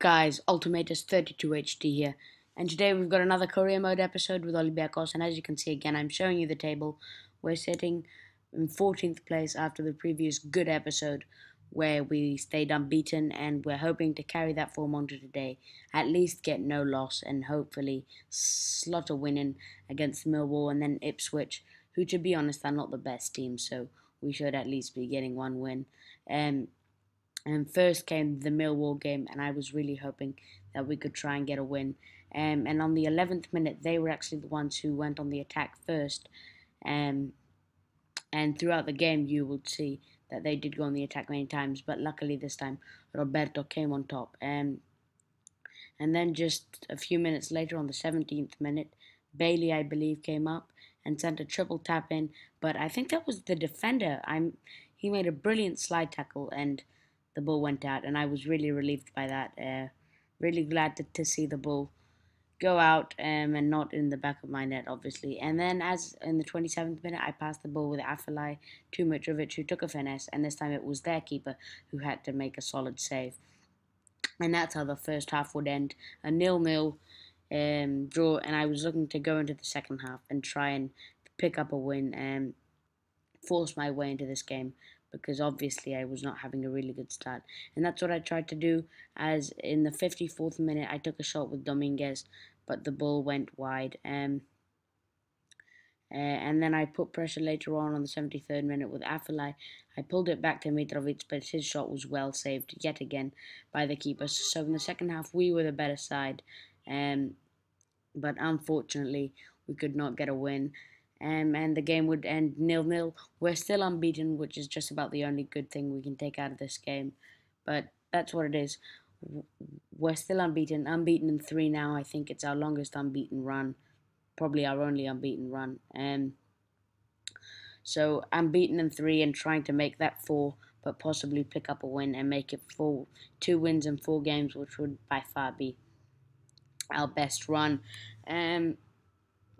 Guys, Ultimatus 32 HD here, and today we've got another career mode episode with Olympiacos, and as you can see again, I'm showing you the table. We're sitting in 14th place after the previous good episode where we stayed unbeaten, and we're hoping to carry that form on to today, at least get no loss, and hopefully slot a win in against Millwall and then Ipswich, who to be honest are not the best team, so we should at least be getting one win. And first came the Millwall game, and I was really hoping that we could try and get a win. And on the 11th minute, they were actually the ones who went on the attack first. Um, and throughout the game, you would see that they did go on the attack many times, but luckily this time, Roberto came on top. And then just a few minutes later, on the 17th minute, Bailey, I believe, came up and sent a triple tap in, but I think that was the defender. He made a brilliant slide tackle, and the ball went out, and I was really relieved by that. Really glad to see the ball go out and not in the back of my net, obviously. And then, as in the 27th minute, I passed the ball with Afellay to Mitrovic, who took a finesse, and this time it was their keeper who had to make a solid save. And that's how the first half would end, a 0-0 draw. And I was looking to go into the second half and try and pick up a win and force my way into this game, because obviously I was not having a really good start. And that's what I tried to do, as in the 54th minute I took a shot with Dominguez, but the ball went wide. And then I put pressure later on the 73rd minute with Afellay. I pulled it back to Mitrovic, but his shot was well saved yet again by the keeper. So in the second half we were the better side, but unfortunately we could not get a win. And the game would end 0-0. We're still unbeaten, which is just about the only good thing we can take out of this game. But that's what it is. We're still unbeaten in 3 now. I think it's our longest unbeaten run, probably our only unbeaten run. So unbeaten in 3 and trying to make that 4, but possibly pick up a win and make it 2 wins in 4 games, which would by far be our best run.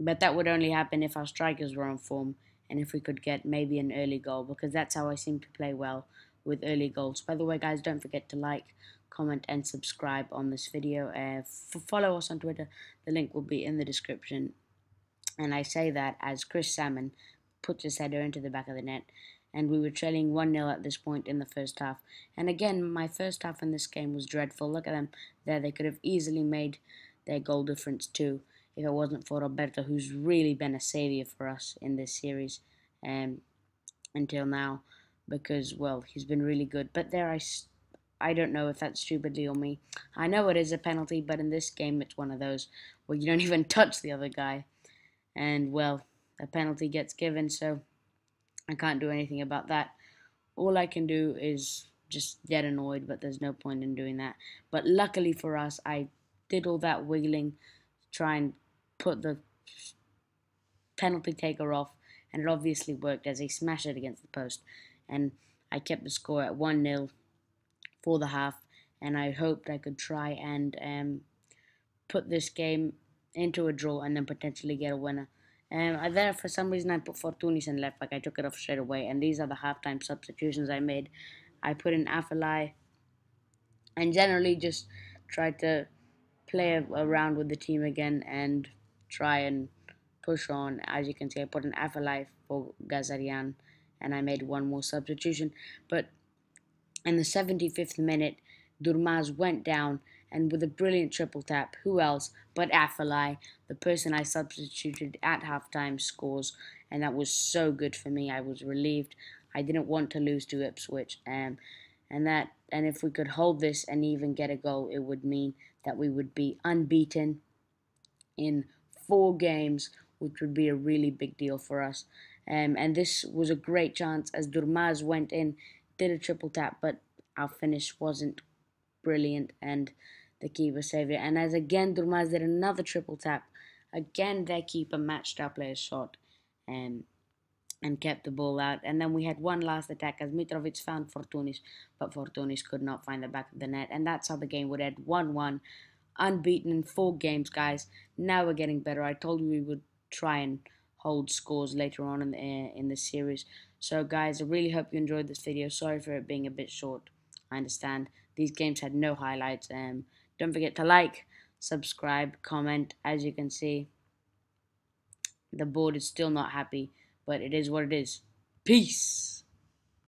But that would only happen if our strikers were on form and if we could get maybe an early goal, because that's how I seem to play well, with early goals. By the way, guys, don't forget to like, comment, and subscribe on this video. Follow us on Twitter. The link will be in the description. And I say that as Chris Salmon puts his header into the back of the net, and we were trailing 1-0 at this point in the first half. And again, my first half in this game was dreadful. Look at them there. They could have easily made their goal difference too, if it wasn't for Roberto, who's really been a saviour for us in this series until now, because, well, he's been really good. But there, I don't know if that's stupidly or me. I know it is a penalty, but in this game it's one of those where you don't even touch the other guy, and, well, a penalty gets given, so I can't do anything about that. All I can do is just get annoyed, but there's no point in doing that. But luckily for us, I did all that wiggling, try and put the penalty taker off, and it obviously worked, as he smashed it against the post, and I kept the score at 1-0 for the half, and I hoped I could try and put this game into a draw and then potentially get a winner. There, for some reason, I put Fortunis in left back. I took it off straight away, and these are the halftime substitutions I made. I put in Afellay, and generally just tried to play around with the team again and try and push on. As you can see, I put an Afellay for Gazarian, and I made one more substitution. But in the 75th minute, Durmaz went down, and with a brilliant triple tap, who else but Afellay, the person I substituted at halftime, scores, and that was so good for me. I was relieved. I didn't want to lose to Ipswich, and if we could hold this and even get a goal, it would mean that we would be unbeaten in 4 games, which would be a really big deal for us. And this was a great chance, as Durmaz went in, did a triple tap, but our finish wasn't brilliant, and the keeper saved it. And as again Durmaz did another triple tap, again their keeper matched our player's shot and kept the ball out. And then we had one last attack, as Mitrovic found Fortunis, but Fortunis could not find the back of the net, and that's how the game would end, 1-1. Unbeaten in 4 games, guys. Now we're getting better. I told you we would try and hold scores later on in the series. So, guys, I really hope you enjoyed this video. Sorry for it being a bit short. I understand These games had no highlights. Don't forget to like, subscribe, comment. As you can see, the board is still not happy, but it is what it is. Peace.